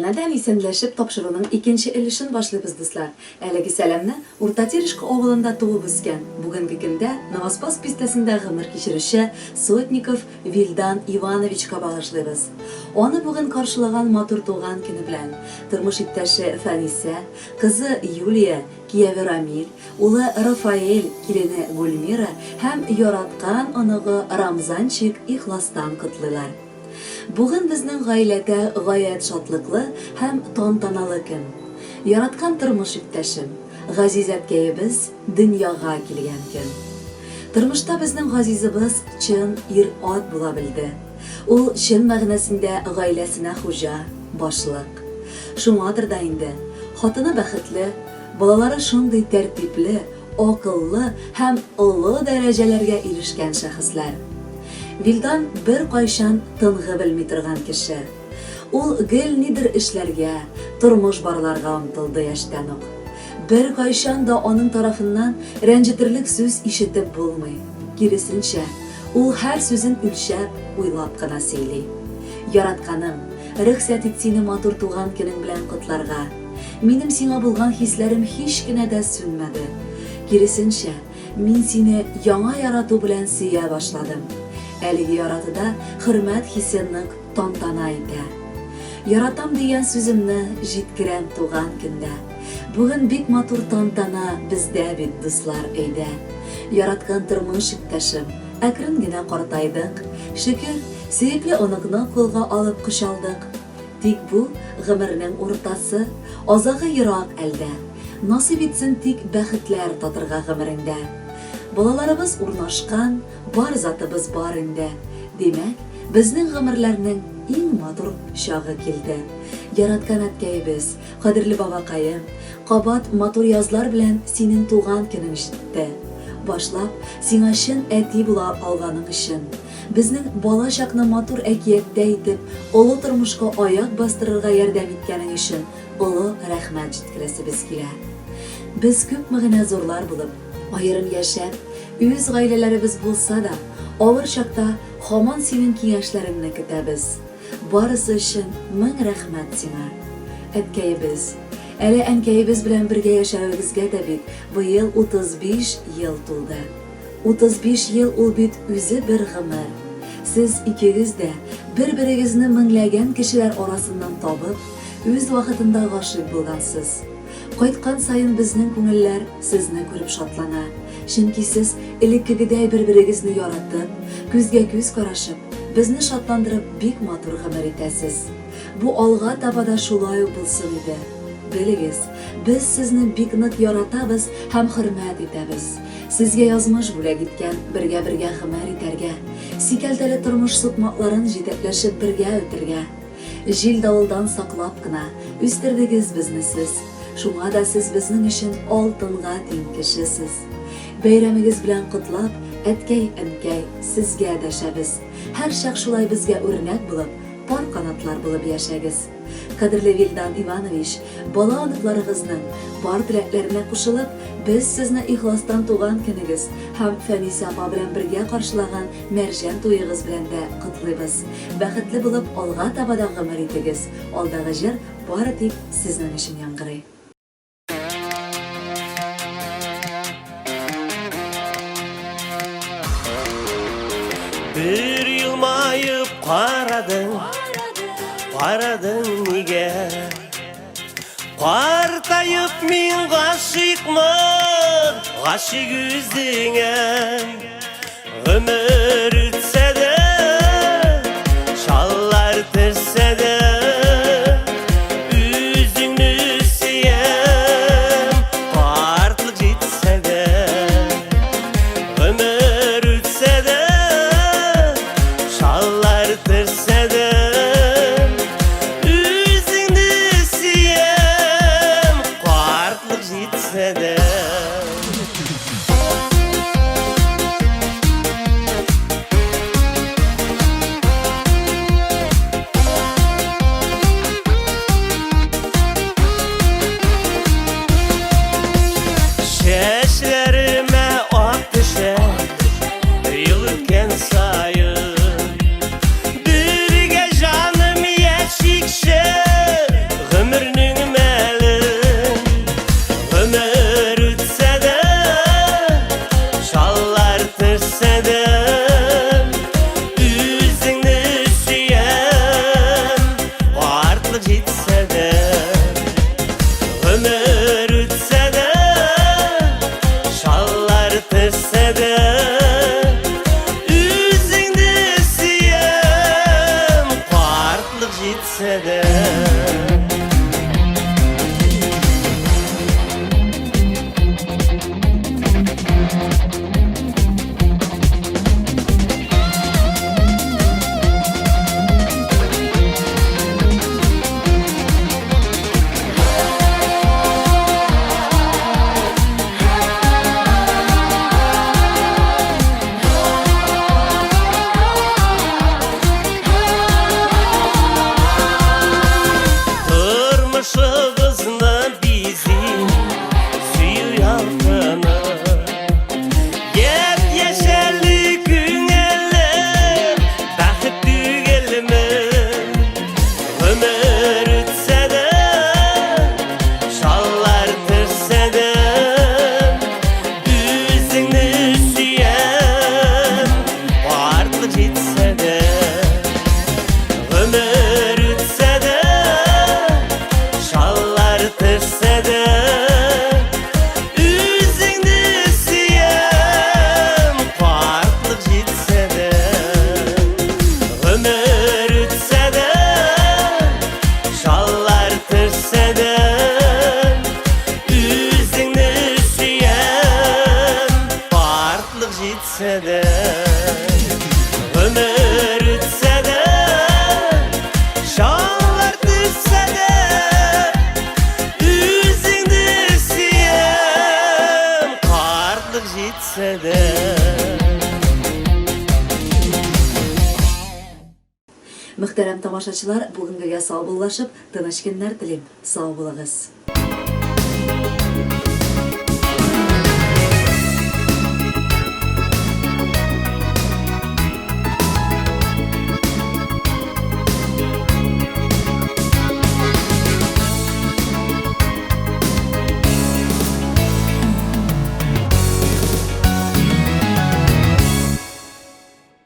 Янадан исәнләшеп тапшыруның икенче өлешен башлыйбыз, дуслар. Әлеге сәламне Урта Терешка авылында туып үскән. Бүгенге көндә Новоспас бистәсендә гомер кичерүче Сотников Вильдан Ивановичка багышлыйбыз. Аны бүген каршылаган матур туган көне белән тормыш иптәше Фаниса, кызы Юлия, кияве Рамиль, улы Рафаэль, килене Гульмира һәм яраткан аныгы Рамзанчик ихластан котлыйлар. Бүген безнең гаиләдә гаять шатлыклы һәм тантаналы көн. Яраткан тормыш иптәшем, газиз әткәебез дөньяга килгән көн. Тормышта безнең газизыбыз чын ир-ат була белде. Ул чын мәгънәсендә гаиләсенә хуҗа, башлык. Шуңадыр да инде хатыны бәхетле, балалары шундый тәртипле, акыллы һәм олы дәрәҗәләргә ирешкән шәхесләр. Вильдан бер кайчан тынгы белми торган кеше. Ул гел нидер эшләргә, тормыш барларга омтылды яшьтән үк. Бер кайчан да аның тарафыннан рәнҗетерлек сүз ишетеп булмый. Киресенчә, ул һәр сүзен үлчәп, уйлап кына сөйли. Яратканым, рөхсәт ит сине матур туган көнең белән котларга. Минем сиңа булган хисләрем һич кенә дә сүнмәде. Киресенчә, мин сине яңа ярату белән сөя башладым. Әлеге яратыда хөрмәт хисенник тантана итә. Яратам дигән сүземне җиткерәм туган көндә. Бүген бик матур тантана бездә бит, дуслар, әйдә. Яраткан тормыш иптәшем, әкрен генә картайдык. Шөкер, сөекле оныкны кулга алып кочалдык. Тик бу гомернең уртасы, азагы ерак әлдә. Насыйп итсен тик бәхетләр татырга гомереңдә. Балаларыбыз урнашкан, бар затыбыз бар инде. Демәк, безнең гомерләрнең иң матур чагы килде. Яраткан әткәебез, кадерле бабакаем, кабат матур язлар белән синең туган көнең җитте. Башлап, сиңа чын әти була алганың өчен, безнең бала чакны матур әкияттә итеп, олы тормышка аяк бастырырга ярдәм иткәнең өчен олы рәхмәт җиткерәсебез килә. Без күпме генә зурлар булып, айрым яшәп, үз гаиләләребез булса да, авыр чакта һаман синең киңәшләреңне көтәбез. Барысы өчен мең рәхмәт сиңа. Әткәебез, әле әнкәебез белән бергә яшәвебезгә дә бит быел 35 ел тулды. 35 ел ул бит үзе бер гомер. Сез икегез дә бер-берегезне меңләгән кешеләр арасыннан табып, үз вакытында гашыйк булгансыз. Кайткан сайын безнең күңелләр сезне күреп шатлана. Чөнки сез элеккегедәй бер-берегезне яратып, күзгә-күз карашып, безне шатландырып бик матур гомер итәсез. Бу алга таба да шулай ук булсын иде. Белегез, без сезне бик нык яратабыз һәм хөрмәт итәбез. Сезгә язмыш бүләк иткән, бергә-бергә гомер итәргә, сикәлтәле тормыш сукмакларын җитәкләшеп бергә үтәргә. Җил давылдан саклап кына үстердегез безне сез. Шуңа да сез безнең өчен алтынга тиң кешесез. Бәйрәмегез белән котлап, әткәй, әнкәй, сезгә дәшәбез. Һәр чак шулай безгә үрнәк булып, пар канатлар булып яшәгез. Кадерле Вильдан Иванович, бала аныкларыгызның бар теләкләренә кушылып, без сезне ихластан туган көнегез һәм Фәниса апа белән бергә каршылаган мәрҗән туегыз белән дә котлыйбыз. Бәхетле булып, алга таба да гомер итегез. Алдагы җыр бары тик сезнең өчен яңгырый. Bir yılmayıp qaradın, qaradın nige? Partayıp min gaşıkmın, gaşık yüzüne. Ömür ütse de, şallar terse de, üzünü siyem, partlık jitse de. Ömür ütse de, şallar terse de, üzünü siyem, partlık jitse de. жетse de ömür ütse de şanlar düşse de üzüngni suyem kartlık жетse de Muhterem tamашачылар, бүгенгегә сау булышып, тыныч көннәр телим. Сау булыгыз.